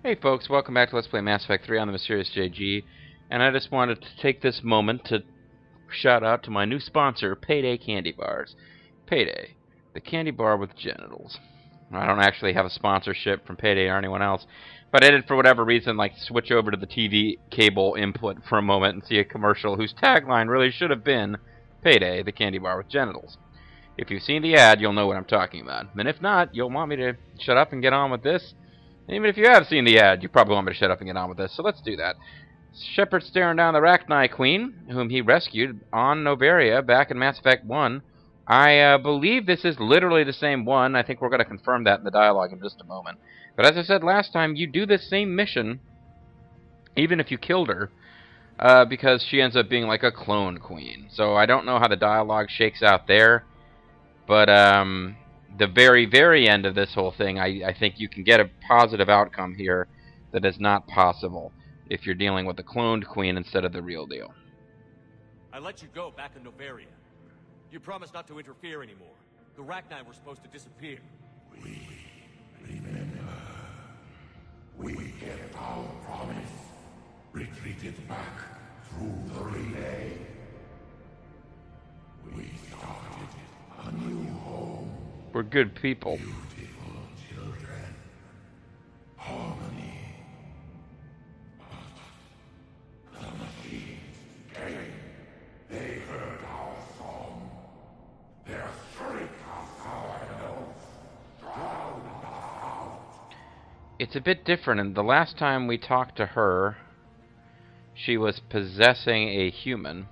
Hey folks, welcome back to Let's Play Mass Effect 3 on the Mysterious JG, and I just wanted to take this moment to shout out to my new sponsor, Payday Candy Bars. Payday, the candy bar with genitals. I don't actually have a sponsorship from Payday or anyone else, but I did for whatever reason switch over to the TV cable input for a moment and see a commercial whose tagline really should have been Payday, the candy bar with genitals. If you've seen the ad, you'll know what I'm talking about, and if not, you'll want me to shut up and get on with this. Even if you have seen the ad, you probably want me to shut up and get on with this, so let's do that. Shepard's staring down the Rachni Queen, whom he rescued on Noveria back in Mass Effect 1. I believe this is literally the same one. I think we're going to confirm that in the dialogue in just a moment. But as I said last time, you do this same mission, even if you killed her, because she ends up being like a clone queen. So I don't know how the dialogue shakes out there, but the very, very end of this whole thing, I think you can get a positive outcome here that is not possible if you're dealing with the cloned queen instead of the real deal. I let you go back in Noveria. You promised not to interfere anymore. The Rachni were supposed to disappear. We remember. We kept our promise. Retreated back through the relay. We started a new home. We're good people. Beautiful children. Harmony. But the machines came. They heard our song. Their shriek of our notes drowned us out. It's a bit different, and the last time we talked to her, she was possessing a human.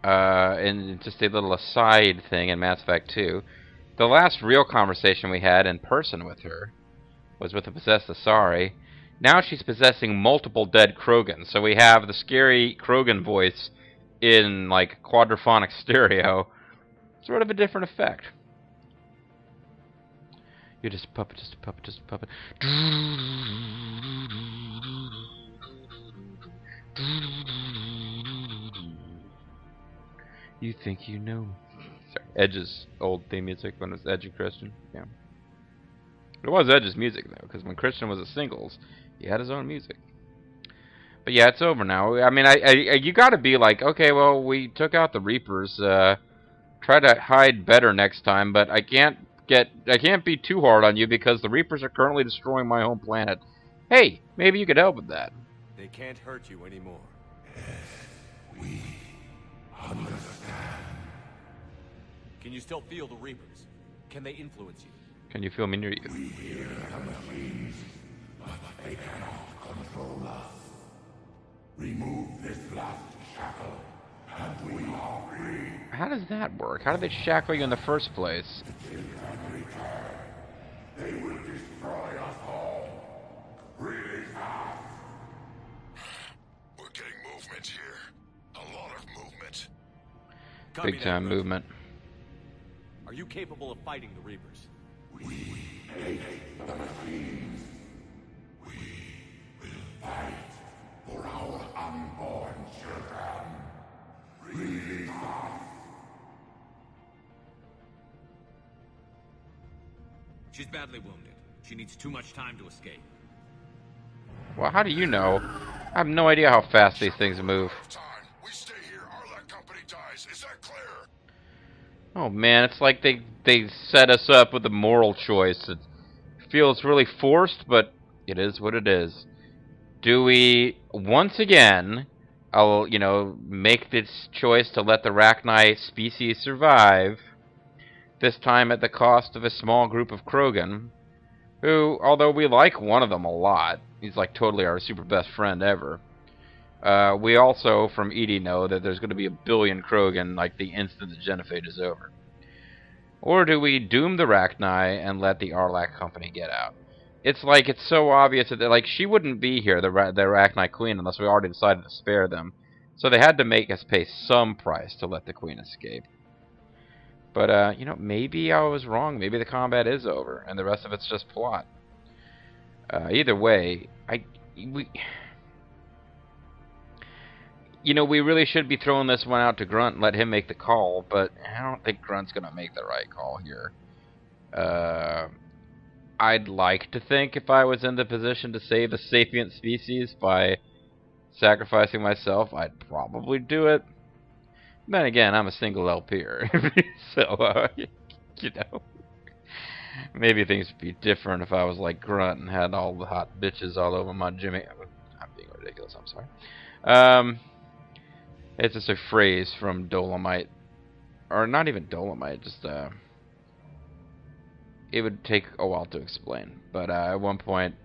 And just a little aside thing in Mass Effect 2. The last real conversation we had in person with her was with the possessed Asari. Now she's possessing multiple dead Krogan, so we have the scary Krogan voice in quadraphonic stereo. Sort of a different effect. You're just a puppet, just a puppet, just a puppet. You think you know me. Sorry, Edge's old theme music when it was Edge and Christian. Yeah. It was Edge's music, though, because when Christian was a singles, he had his own music. But yeah, it's over now. I mean, you gotta be like, okay, well, we took out the Reapers. Try to hide better next time, but I can't be too hard on you because the Reapers are currently destroying my home planet. Hey, maybe you could help with that. They can't hurt you anymore. We understand. Can you still feel the Reapers? Can they influence you? Can you feel me near you? We hear the machines, but they cannot control us. Remove this last shackle, and we are free. How does that work? How did they shackle you in the first place? The children return. They will destroy us all. Really fast. We're getting movement here. A lot of movement. Copy Big that, time Group. movement. Are you capable of fighting the Reapers? We hate the machines. We will fight for our unborn children. Really fast. She's badly wounded. She needs too much time to escape. Well, how do you know? I have no idea how fast these things move. Time. We stay here. Our company dies. Is that clear? Oh man, it's like they set us up with a moral choice. It feels really forced, but it is what it is. Do we once again, make this choice to let the Rachni species survive? This time at the cost of a small group of Krogan, who, although we like one of them a lot, he's like totally our super best friend ever. We also, from Edie, know that there's going to be a billion Krogan the instant the genophage is over. Or do we doom the Rachni and let the Arlac company get out? It's so obvious that she wouldn't be here, the Rachni Queen, unless we already decided to spare them. So they had to make us pay some price to let the Queen escape. But, maybe I was wrong. Maybe the combat is over, and the rest of it's just plot. Either way, we really should be throwing this one out to Grunt and let him make the call, but I don't think Grunt's going to make the right call here. I'd like to think if I was in the position to save a sapient species by sacrificing myself, I'd probably do it. Then again, I'm a single LPer, so, you know, maybe things would be different if I was like Grunt and had all the hot bitches all over my Jimmy. I'm being ridiculous, I'm sorry. It's just a phrase from Dolomite. Or not even Dolomite, just, it would take a while to explain. But at one point,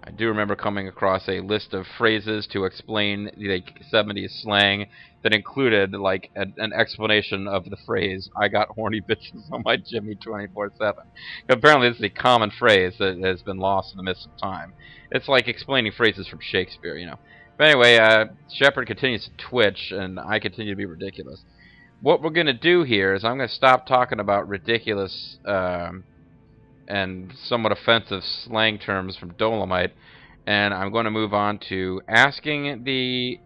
I do remember coming across a list of phrases to explain the 70s slang that included like an explanation of the phrase "I got horny bitches on my Jimmy 24/7." Apparently, this is a common phrase that has been lost in the midst of time. It's like explaining phrases from Shakespeare, you know. But anyway, Shepard continues to twitch, and I continue to be ridiculous. What we're gonna do here is I'm gonna stop talking about ridiculous and somewhat offensive slang terms from Dolomite, and I'm going to move on to asking the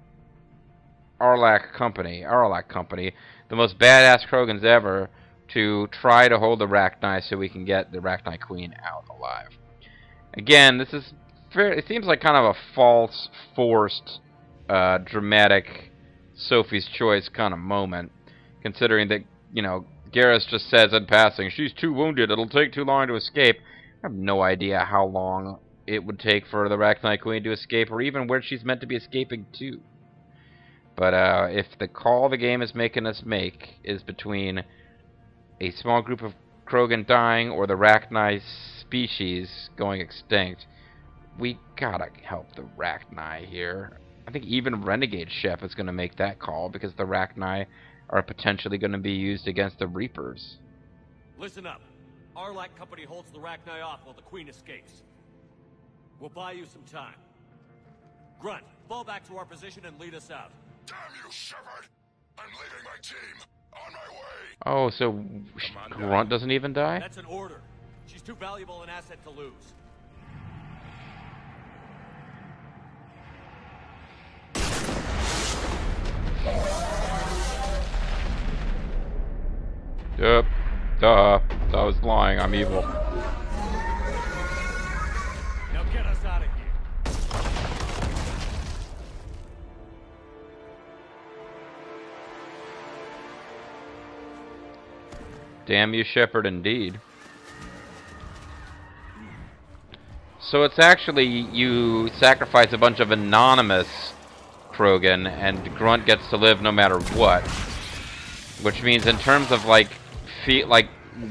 Arlac Company, the most badass Krogans ever, to try to hold the Rachni so we can get the Rachni Queen out alive. Again, this is it seems like kind of a false, forced, dramatic Sophie's Choice kind of moment, considering that, you know, Garrus just says in passing, she's too wounded, it'll take too long to escape. I have no idea how long it would take for the Rachni Queen to escape, or even where she's meant to be escaping to. But if the call the game is making us make is between a small group of Krogan dying or the Rachni species going extinct, we gotta help the Rachni here. I think even Renegade Chef is going to make that call, because the Rachni are potentially going to be used against the Reapers. Listen up. Arlac Company holds the Rachni off while the Queen escapes. We'll buy you some time. Grunt, fall back to our position and lead us out. Damn you, Shepard! I'm leading my team. On my way. Oh, so Grunt doesn't even die? That's an order. She's too valuable an asset to lose. Yep. Duh. I was lying. I'm evil. Now get us out of here. Damn you, Shepard, indeed. So it's actually you sacrifice a bunch of anonymous Krogan, and Grunt gets to live no matter what. Which means, in terms of like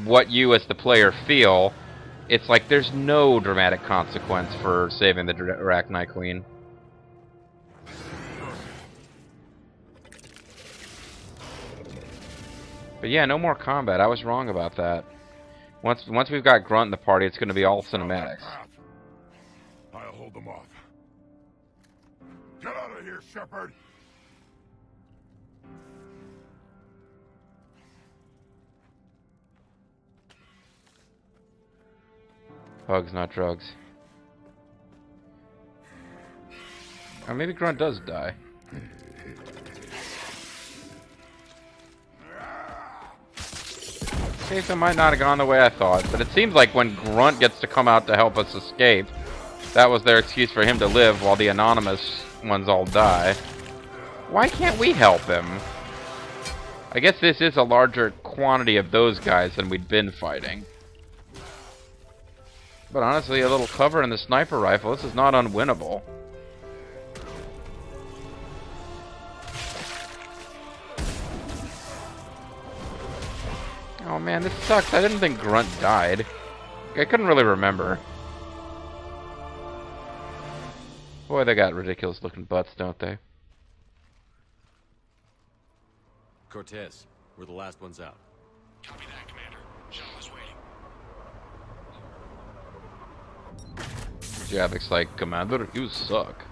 what you as the player feel, it's like there's no dramatic consequence for saving the Rachni Queen. But yeah, no more combat. I was wrong about that. Once we've got Grunt in the party, it's going to be all cinematics. I'll hold them off. Get out of here, Shepard! Hugs, not drugs. Or maybe Grunt does die. Okay, so it might not have gone the way I thought, but it seems like when Grunt gets to come out to help us escape, that was their excuse for him to live while the anonymous ones all die. Why can't we help him? I guess this is a larger quantity of those guys than we'd been fighting. But honestly, a little cover in the sniper rifle, this is not unwinnable. Oh man, this sucks. I didn't think Grunt died. I couldn't really remember. Boy, they got ridiculous looking butts, don't they? Cortez, we're the last ones out. Copy that, Commander. Jean is waiting. Javik's like, Commander, you suck.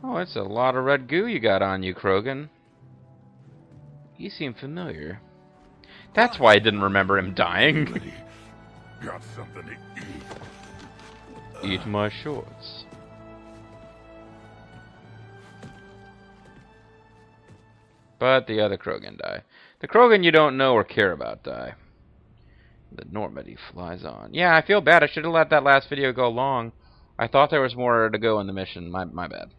Oh, it's a lot of red goo you got on you, Krogan. You seem familiar. That's why I didn't remember him dying. Got something to eat. Eat my shorts. But the other Krogan die. The Krogan you don't know or care about die. The Normandy flies on. Yeah, I feel bad. I should have let that last video go long. I thought there was more to go in the mission. My bad.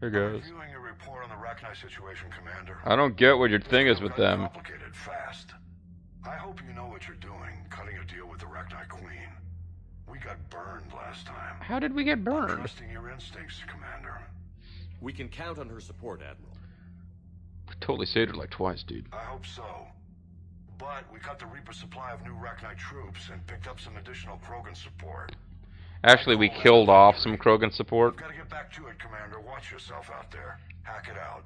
Hey guys. Reviewing your report on the Rachni situation, Commander. I don't get what your thing is with them. Complicated fast. I hope you know what you're doing, cutting a deal with the Rachni Queen. We got burned last time. How did we get burned? I'm trusting your instincts, Commander. We can count on her support, Admiral. We totally saved her like twice, dude. I hope so. But we cut the Reaper supply of new Rachni troops and picked up some additional Krogan support. Actually, we killed off some Krogan support. We've got to get back to it, Commander. Watch yourself out there. Hack it out.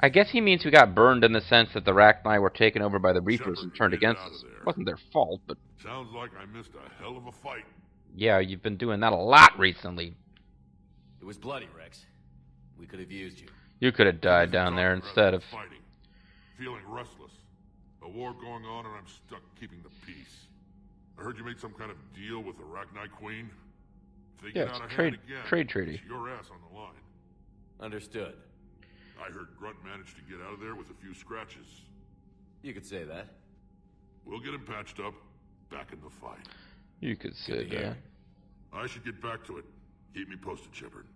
I guess he means we got burned in the sense that the Rachni were taken over by the Reapers and turned against us. It wasn't their fault, but... Sounds like I missed a hell of a fight. Yeah, you've been doing that a lot recently. It was bloody, Rex. We could have used you. You could have died down there instead of... Fighting. Feeling restless. A war going on and I'm stuck keeping the peace. I heard you made some kind of deal with the Rachni Queen. If they Yeah, get it's out of a hand again, trade treaty. it's your ass on the line. Understood. I heard Grunt managed to get out of there with a few scratches. You could say that. We'll get him patched up, back in the fight. You could say Good to hear. that. I should get back to it. Keep me posted, Shepard.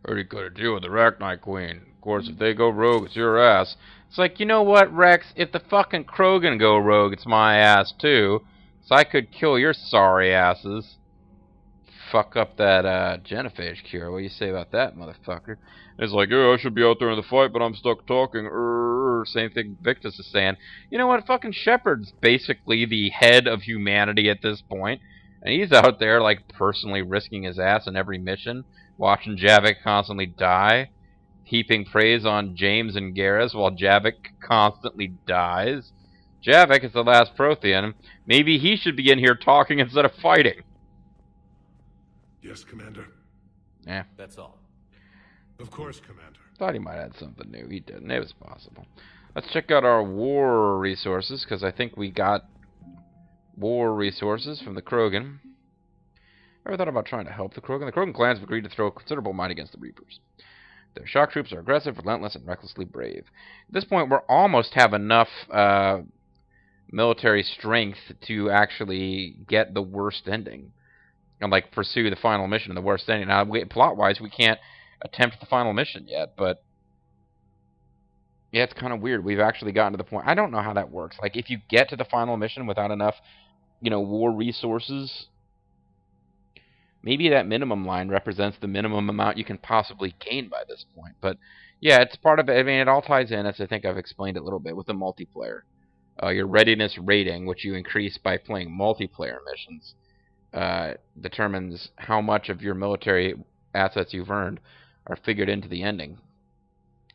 Already got a deal with the Rachni Queen. Of course, if they go rogue, it's your ass. It's like, you know what, Rex? If the fucking Krogan go rogue, it's my ass, too. So I could kill your sorry asses. Fuck up that, genophage cure. What do you say about that, motherfucker? It's like, yeah, I should be out there in the fight, but I'm stuck talking. Same thing Victus is saying. You know what? Fucking Shepard's basically the head of humanity at this point. And he's out there, like, personally risking his ass in every mission, watching Javik constantly die, heaping praise on James and Garrus while Javik constantly dies. Javik is the last Prothean. Maybe he should be in here talking instead of fighting. Yes, Commander. Yeah. That's all. Of course, Commander. Thought he might add something new. He didn't. It was possible. Let's check out our war resources, because I think we got war resources from the Krogan. Ever thought about trying to help the Krogan? The Krogan clans have agreed to throw considerable might against the Reapers. Their shock troops are aggressive, relentless, and recklessly brave. At this point, we almost have enough military strength to actually get the worst ending. And, like, pursue the final mission in the worst ending. Now, plot-wise, we can't attempt the final mission yet, but... yeah, it's kind of weird. We've actually gotten to the point... I don't know how that works. Like, if you get to the final mission without enough, you know, war resources... maybe that minimum line represents the minimum amount you can possibly gain by this point. But, yeah, it's part of it. I mean, it all ties in, as I think I've explained it a little bit, with the multiplayer. Your readiness rating, which you increase by playing multiplayer missions, determines how much of your military assets you've earned are figured into the ending.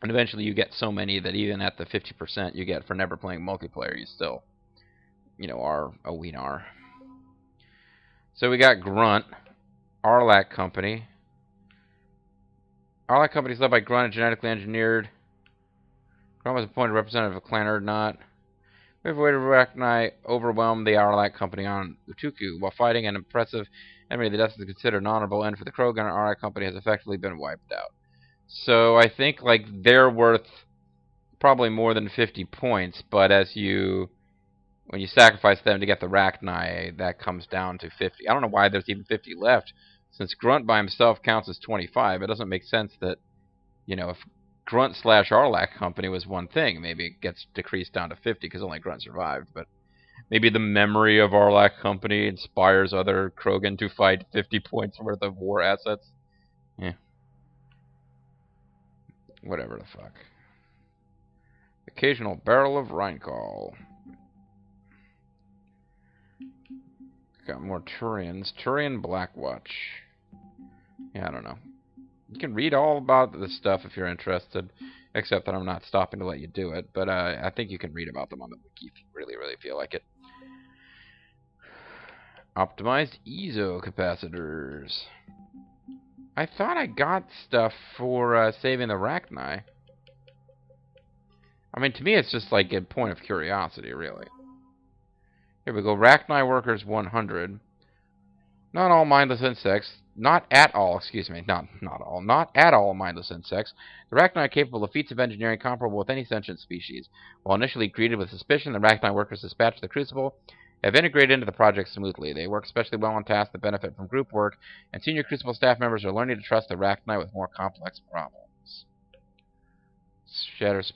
And eventually you get so many that even at the 50% you get for never playing multiplayer, you still, you know, are a weenar. So we got Grunt. Arlac Company. Arlac Company is led by Grunt and genetically engineered. Grunt was appointed representative of Clan Urdnot. We have a way to Rachni overwhelm the Arlac Company on Utuku while fighting an impressive enemy. The death is considered an honorable end for the Krogan, and Arlac Company has effectively been wiped out. So I think, like, they're worth probably more than 50 points, but as you... when you sacrifice them to get the Rachni, that comes down to 50. I don't know why there's even 50 left. Since Grunt by himself counts as 25, it doesn't make sense that, you know, if Grunt / Arlac Company was one thing, maybe it gets decreased down to 50 because only Grunt survived. But maybe the memory of Arlac Company inspires other Krogan to fight 50 points worth of war assets. Yeah. Whatever the fuck. Occasional barrel of Rheinkohl. Got more Turians. Turian Blackwatch. Yeah, I don't know. You can read all about this stuff if you're interested, except that I'm not stopping to let you do it. But I think you can read about them on the wiki if you really, really feel like it. Optimized EZO capacitors. I thought I got stuff for saving the Rachni. I mean, to me, it's just like a point of curiosity, really. Here we go. Rachni workers 100. Not all mindless insects. not at all mindless insects. The Rachni are capable of feats of engineering comparable with any sentient species. While initially greeted with suspicion, the Rachni workers dispatched to the Crucible have integrated into the project smoothly. They work especially well on tasks that benefit from group work, and senior Crucible staff members are learning to trust the Rachni with more complex problems. Shatter's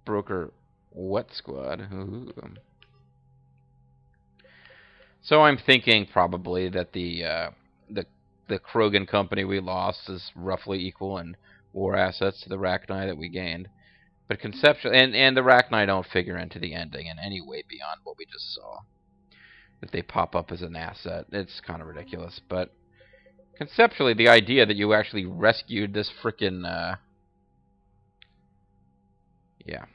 Broker What Squad? Ooh. So I'm thinking probably that the Krogan company we lost is roughly equal in war assets to the Rachni that we gained. But conceptually, and the Rachni don't figure into the ending in any way beyond what we just saw. That they pop up as an asset. It's kind of ridiculous. But conceptually, the idea that you actually rescued this frickin' yeah.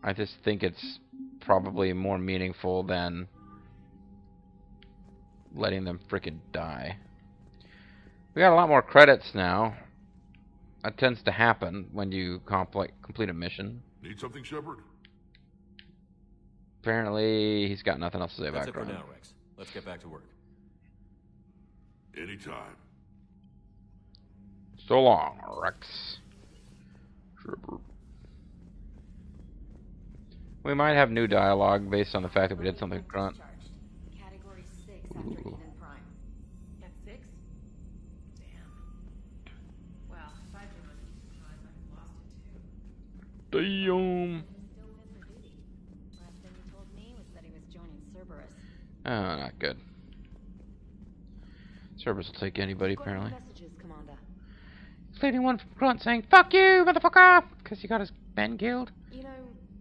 I just think it's probably more meaningful than letting them frickin' die. We got a lot more credits now. That tends to happen when you complete a mission. Need something, Shepard? Apparently, he's got nothing else to say about That's it for Grunt. now, Rex. Let's get back to work. Anytime. So long, Rex. We might have new dialogue based on the fact that we did something with Grunt. Category 6 after Eden Prime. At 6? Damn. Well, if I'd been on Eden Prime, I'd have lost it too. Damn. Still fit for duty. Last thing he told me was that he was joining Cerberus. Oh, not good. Cerberus will take anybody, Got apparently. any messages, Commander? Including one from Grunt saying, "Fuck you, motherfucker!" Because he got his men killed. You know,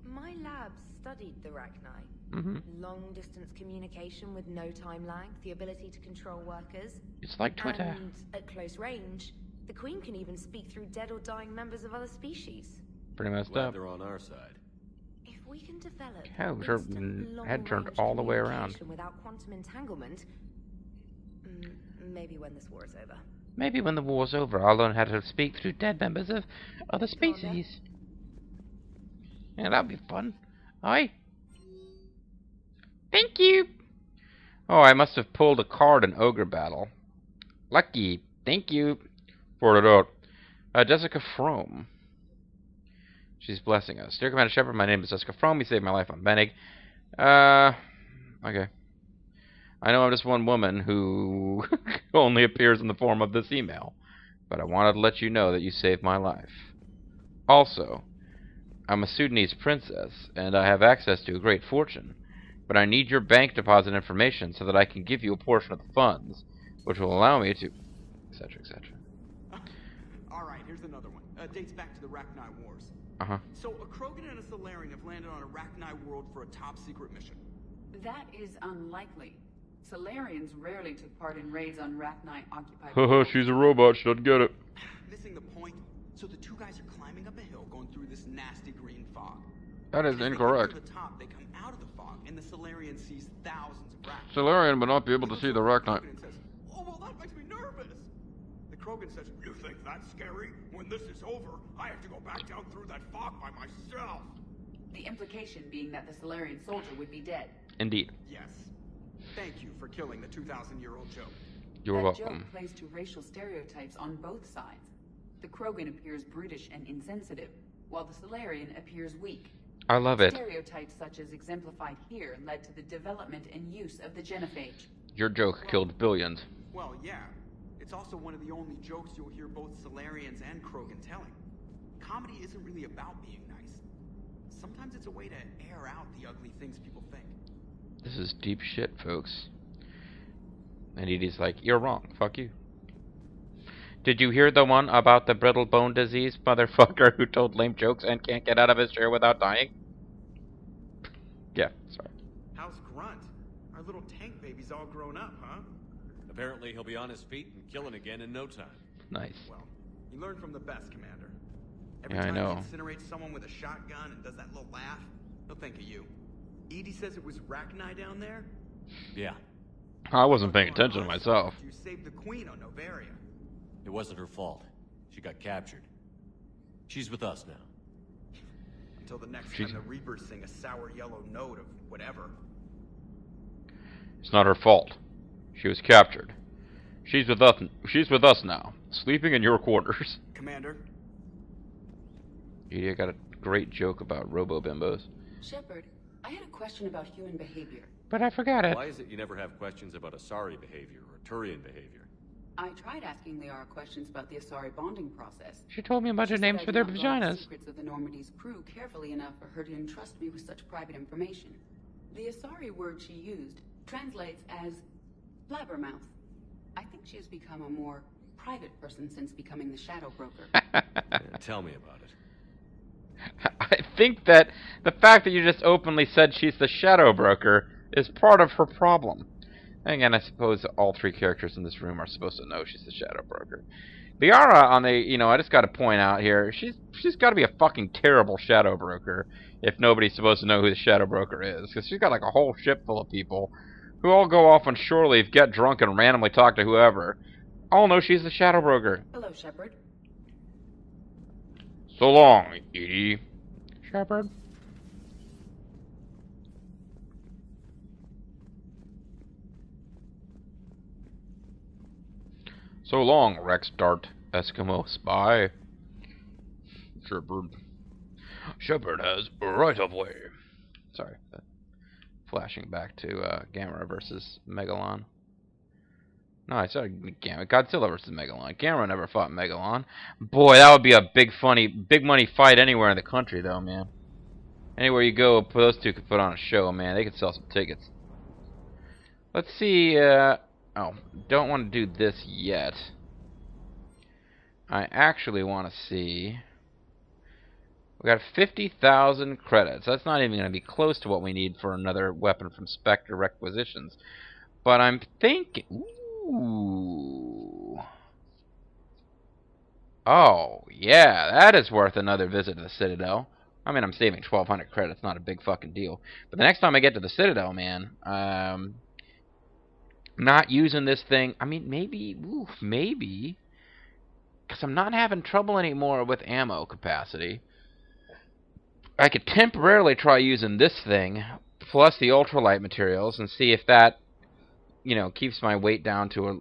my lab studied the Rachni. Long-distance communication with no time lag, the ability to control workers. It's like Twitter. And at close range, the Queen can even speak through dead or dying members of other species. Pretty messed Glad up. they're on our side. If we can develop Oh, her instant head turned long-range all the way around. communication without quantum entanglement, maybe when this war is over. Maybe when the war's over, I'll learn how to speak through dead members of other species. Yeah, that'd be fun. Aye. Thank you. Oh, I must have pulled a card in Ogre Battle. Lucky. Thank you. Poured it out. Jessica Frome. She's blessing us. Dear Commander Shepard, my name is Jessica Frome. You saved my life on Benig. Okay. I know I'm just one woman who only appears in the form of this email, but I wanted to let you know that you saved my life. Also, I'm a Sudanese princess, and I have access to a great fortune, but I need your bank deposit information so that I can give you a portion of the funds, which will allow me to... etc., etc. Alright, here's another one. Dates back to the Rachni Wars. So, a Krogan and a Salarian have landed on a Rachni world for a top-secret mission. That is unlikely. Salarians rarely took part in raids on Rachni-occupied Haha, worlds. she's a robot, she doesn't get it. Missing the point. So the two guys are climbing up a hill going through this nasty green fog. That is As they incorrect. get to the top, they come out of the fog, and the Salarian sees thousands of Rachni. Salarian would not be able to see the Rachni. And says, "Oh, well, that makes me nervous." The Krogan says, "You think that's scary? When this is over, I have to go back down through that fog by myself." The implication being that the Salarian soldier would be dead. Indeed. Yes. Thank you for killing the 2,000-year-old joke. You're That welcome. joke plays to racial stereotypes on both sides. The Krogan appears brutish and insensitive, while the Salarian appears weak. I love it. Stereotypes such as exemplified here led to the development and use of the genophage. Your joke killed billions. Well, yeah. It's also one of the only jokes you'll hear both Salarians and Krogan telling. Comedy isn't really about being nice. Sometimes it's a way to air out the ugly things people think. This is deep shit, folks. And Edie's like, "You're wrong. Fuck you." Did you hear the one about the brittle bone disease motherfucker who told lame jokes and can't get out of his chair without dying? Yeah, sorry. How's Grunt? Our little tank baby's all grown up, huh? Apparently he'll be on his feet and killing again in no time. Nice. Well, you learn from the best, Commander. Every Yeah, I time know. he incinerates someone with a shotgun and does that little laugh, he'll think of you. Edie says it was Rachni down there? Yeah, I wasn't paying attention to myself. You saved the Queen on Novaria. it wasn't her fault. She got captured. She's with us now. Until the next She's- time the Reapers sing a sour yellow note of whatever. It's not her fault. She was captured. She's with us. She's with us now, sleeping in your quarters. Commander? I got a great joke about robo-bimbos. Shepard, I had a question about human behavior. But I forgot it. Why is it you never have questions about Asari behavior or Turian behavior? I tried asking Liara questions about the Asari bonding process. She told me a bunch of names for their vaginas. The secrets of the Normandy's crew carefully enough for her to entrust me with such private information. The Asari word she used translates as blabbermouth. I think she has become a more private person since becoming the Shadow Broker. Yeah, tell me about it. I think that the fact that you just openly said she's the Shadow Broker is part of her problem. Again, I suppose all three characters in this room are supposed to know she's the Shadow Broker. Liara, on the, I just got to point out here, she's got to be a fucking terrible Shadow Broker if nobody's supposed to know who the Shadow Broker is, because she's got like a whole ship full of people who all go off on shore leave, get drunk, and randomly talk to whoever. All know she's the Shadow Broker. Hello, Shepard. So long, Edie. Shepard. So long, Rex Dart, Eskimo spy. Shepard. Shepard has right of way. Sorry. Flashing back to Gamera versus Megalon. No, I said Godzilla versus Megalon. Gamera never fought Megalon. Boy, that would be a big money fight anywhere in the country, though, man. Anywhere you go, those two could put on a show, man. They could sell some tickets. Let's see. Oh, don't want to do this yet. I actually want to see. We got 50,000 credits. That's not even going to be close to what we need for another weapon from Spectre Requisitions. But I'm thinking. Ooh. Oh, yeah, that is worth another visit to the Citadel. I mean, I'm saving 1,200 credits, not a big fucking deal. But the next time I get to the Citadel, man, not using this thing, I mean, maybe, because I'm not having trouble anymore with ammo capacity. I could temporarily try using this thing, plus the ultralight materials, and see if that, keeps my weight down to a,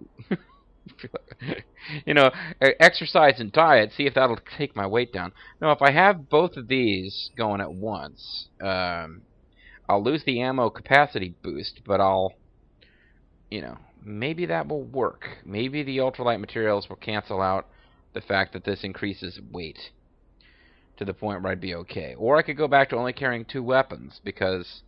exercise and diet, see if that'll take my weight down. Now, if I have both of these going at once, I'll lose the ammo capacity boost, but I'll, maybe that will work. Maybe the ultralight materials will cancel out the fact that this increases weight to the point where I'd be okay. Or I could go back to only carrying 2 weapons, because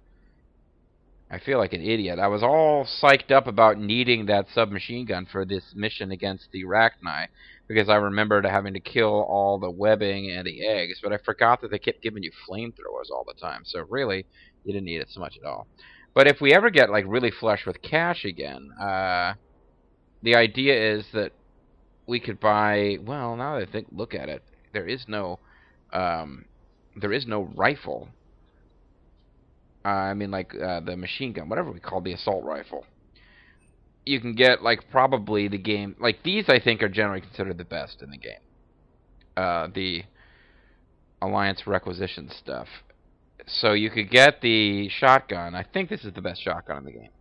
I feel like an idiot. I was all psyched up about needing that submachine gun for this mission against the Arachni, because I remembered having to kill all the webbing and the eggs, but I forgot that they kept giving you flamethrowers all the time, so really, you didn't need it so much at all. But if we ever get like really flush with cash again, the idea is that we could buy, well, now that I look at it, there is no rifle. I mean, like, the machine gun, whatever we call the assault rifle. You can get, like, probably the game, like, these I think are generally considered the best in the game. The Alliance Requisition stuff. So you could get the shotgun. I think this is the best shotgun in the game.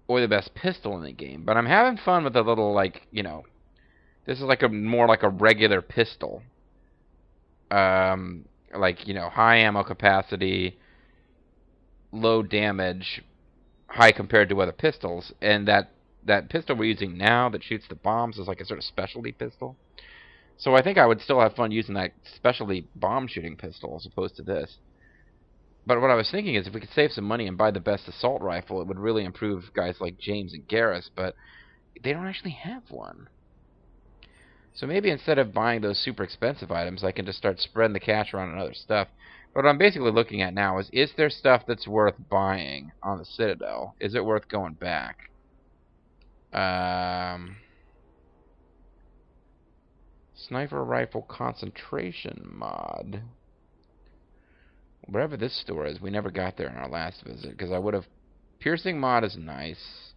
Or the best pistol in the game. But I'm having fun with the little, like, this is like more like a regular pistol. Like, high ammo capacity, low damage, high compared to other pistols, and that pistol we're using now that shoots the bombs is like a sort of specialty pistol. So I think I would still have fun using that specialty bomb shooting pistol as opposed to this. But what I was thinking is if we could save some money and buy the best assault rifle, it would really improve guys like James and Garrus, but they don't actually have one. So maybe instead of buying those super expensive items, I can just start spreading the cash around on other stuff. What I'm basically looking at now is there stuff that's worth buying on the Citadel? Is it worth going back? Sniper rifle concentration mod. Wherever this store is, we never got there in our last visit, because I would have... Piercing mod is nice,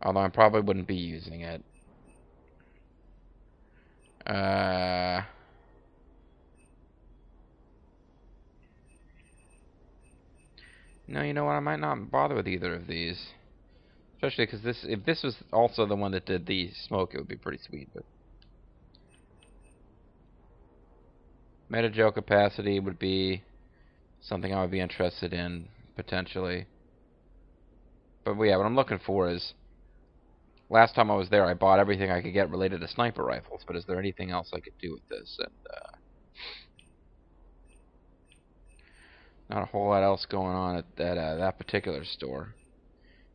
although I probably wouldn't be using it. No, you know what? I might not bother with either of these. Especially because if this was also the one that did the smoke, it would be pretty sweet. But meta-gel capacity would be something I would be interested in, potentially. But yeah, what I'm looking for is, last time I was there, I bought everything I could get related to sniper rifles, but is there anything else I could do with this? And not a whole lot else going on at that particular store.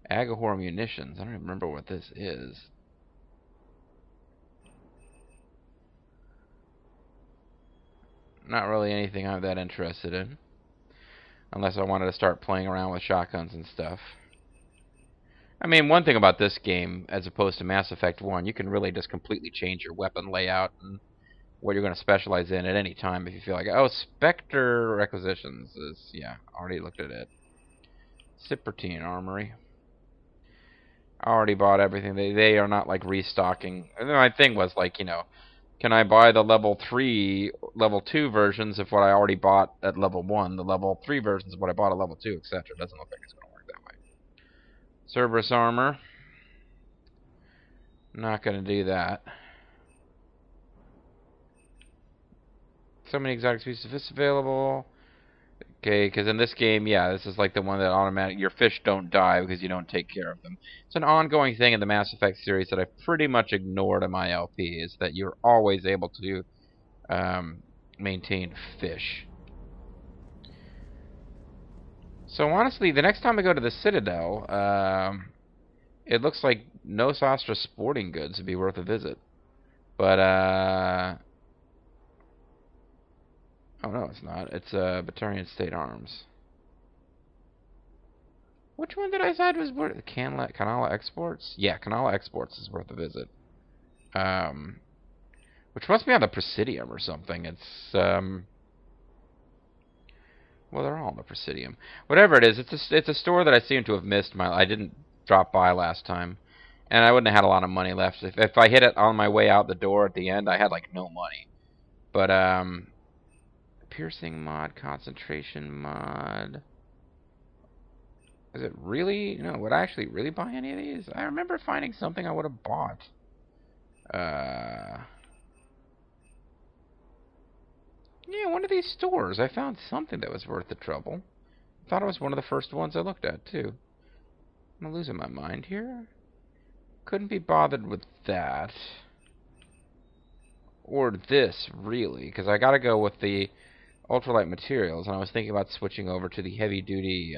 Agahor munitions. I don't even remember what this is. Not really anything I'm that interested in. Unless I wanted to start playing around with shotguns and stuff. I mean, one thing about this game, as opposed to Mass Effect 1, you can really just completely change your weapon layout and what you're going to specialize in at any time if you feel like it. Oh, Spectre Requisitions is, yeah, already looked at it. Cypertine Armory. I already bought everything. They are not, like, restocking. And my thing was, like, you know, can I buy the level 3, level 2 versions of what I already bought at level 1, the level 3 versions of what I bought at level 2, etc. Doesn't look like it's going to work that way. Cerberus armor. Not going to do that. So many exotic species of fish available. Okay, because in this game, yeah, this is like the one that automatic. Your fish don't die because you don't take care of them. It's an ongoing thing in the Mass Effect series that I've pretty much ignored in my LP, is that you're always able to maintain fish. So honestly, the next time I go to the Citadel, it looks like Nos Astra Sporting Goods would be worth a visit. But, oh, no, it's not. It's Batarian State Arms. Which one did I decide was worth... Kanala Exports? Yeah, Kanala Exports is worth a visit. Which must be on the Presidium or something. It's, well, they're all on the Presidium. Whatever it is, it's a store that I seem to have missed. I didn't drop by last time. And I wouldn't have had a lot of money left. If I hit it on my way out the door at the end, I had, like, no money. But, piercing mod, concentration mod. Is it really? No, would I actually really buy any of these? I remember finding something I would have bought. Yeah, one of these stores. I found something that was worth the trouble. I thought it was one of the first ones I looked at, too. I'm losing my mind here. Couldn't be bothered with that. Or this, really, because I gotta go with the ultralight materials, and I was thinking about switching over to the heavy-duty,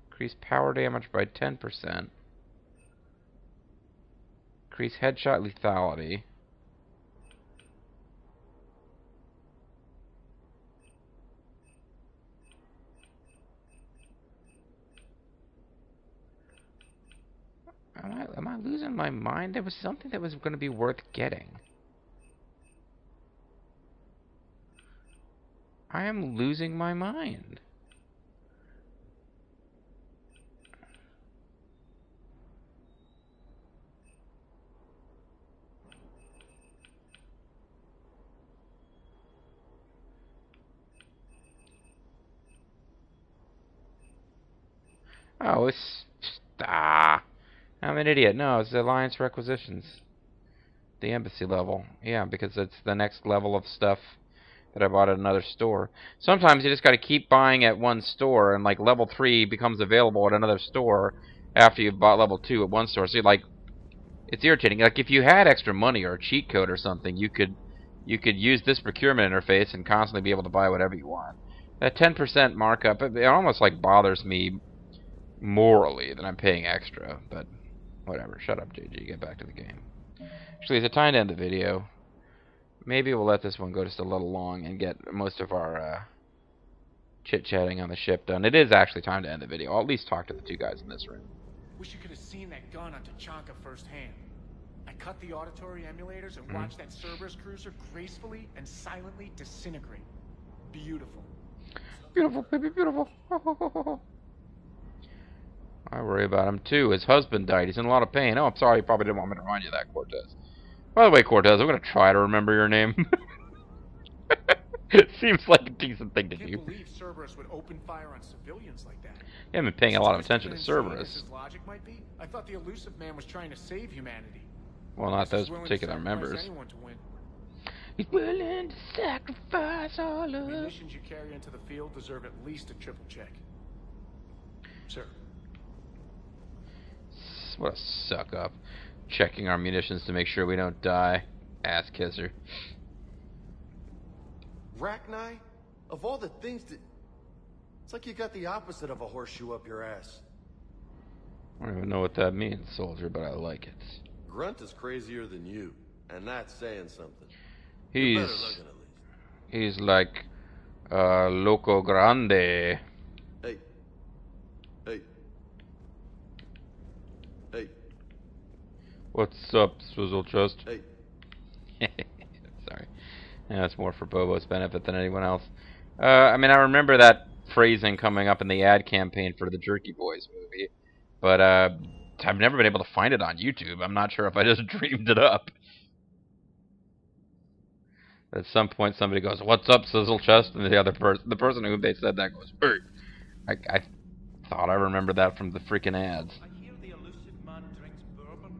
increase power damage by 10%. Increase headshot lethality. Am I losing my mind? There was something that was going to be worth getting. I am losing my mind. Oh, it's... I'm an idiot. No, it's the Alliance Requisitions. The embassy level. Yeah, because it's the next level of stuff that I bought at another store. Sometimes you just got to keep buying at one store, and like level 3 becomes available at another store after you've bought level 2 at one store. So like, it's irritating. Like if you had extra money or a cheat code or something, you could use this procurement interface and constantly be able to buy whatever you want. That 10% markup, it almost like bothers me morally that I'm paying extra, but whatever. Shut up, JG. Get back to the game. Actually, it's time to end the video. Maybe we'll let this one go just a little long and get most of our chit-chatting on the ship done. It is actually time to end the video. I'll at least talk to the two guys in this room. Wish you could have seen that gun on Tachanka firsthand. I cut the auditory emulators and watched that Cerberus cruiser gracefully and silently disintegrate. Beautiful. Beautiful, baby, beautiful. I worry about him too. His husband died. He's in a lot of pain. Oh, I'm sorry. You probably didn't want me to remind you of that, Cortez. By the way, Cortez, I'm going to try to remember your name. Seems like a decent thing to I can't do. believe Cerberus would open fire on civilians like that. You haven't been paying a lot of As attention to insane as Cerberus. his logic might be, I thought the elusive man was trying to save humanity. Well, not He's those willing to particular sacrifice members. anyone to win. He's willing to sacrifice all The of. munitions you carry into the field deserve at least a triple check. Sir. What a suck up. Checking our munitions to make sure we don't die. Ass kisser. Rachni? Of all the things that... It's like you got the opposite of a horseshoe up your ass. I don't even know what that means, soldier, but I like it. Grunt is crazier than you, and that's saying something. He's... You're better looking, at least. He's like... Loco Grande. Hey. Hey. Hey. What's up, Swizzle Chest? Hey. Sorry. Yeah, that's more for Bobo's benefit than anyone else. I mean, I remember that phrasing coming up in the ad campaign for the Jerky Boys movie, but I've never been able to find it on YouTube. I'm not sure if I just dreamed it up. At some point, somebody goes, "What's up, Sizzle Chest?" and the person who they said that goes, "Hey." I thought I remembered that from the freaking ads. I hear the elusive man drinks bourbon.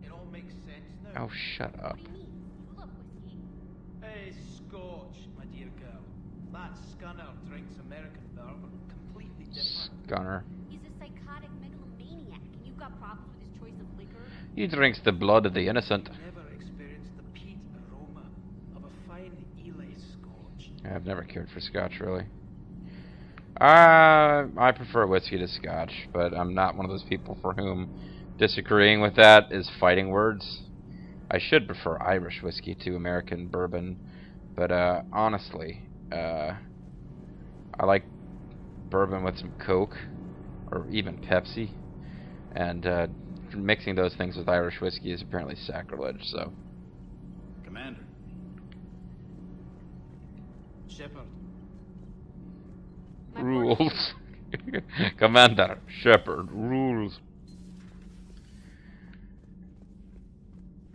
It all makes sense now. Oh, shut up. What do you mean? You love whiskey. Hey, Scotch, my dear girl. That Scunner drinks American bourbon. Completely different. Gunner. He's a psychotic megalomaniac, and you've got problems with his choice of liquor? He drinks the blood of the innocent. Never experienced the peat aroma of a fine Ely Scotch. I've never cared for Scotch, really. I prefer whiskey to Scotch, but I'm not one of those people for whom disagreeing with that is fighting words. I should prefer Irish whiskey to American bourbon, but honestly, I like bourbon with some Coke, or even Pepsi, and mixing those things with Irish whiskey is apparently sacrilege, so... Commander. Shepard. Rules. Commander Shepard, rules.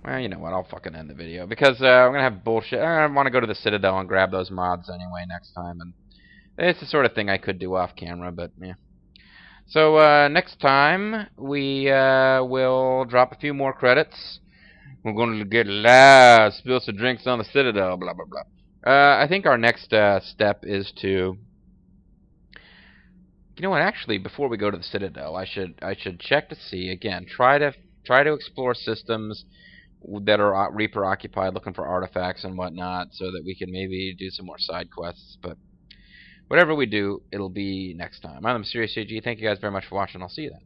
Well, you know what, I'll fucking end the video, because I'm gonna have bullshit. I want to go to the Citadel and grab those mods anyway next time, and it's the sort of thing I could do off camera, but yeah. So, next time, we will drop a few more credits. We're going to get live, spill some drinks on the Citadel, blah, blah, blah. I think our next step is to... You know what, actually, before we go to the Citadel, I should check to see, again, try to explore systems that are Reaper occupied, looking for artifacts and whatnot, so that we can maybe do some more side quests, but whatever we do, it'll be next time. I'm the Mysterious JG. Thank you guys very much for watching. I'll see you then.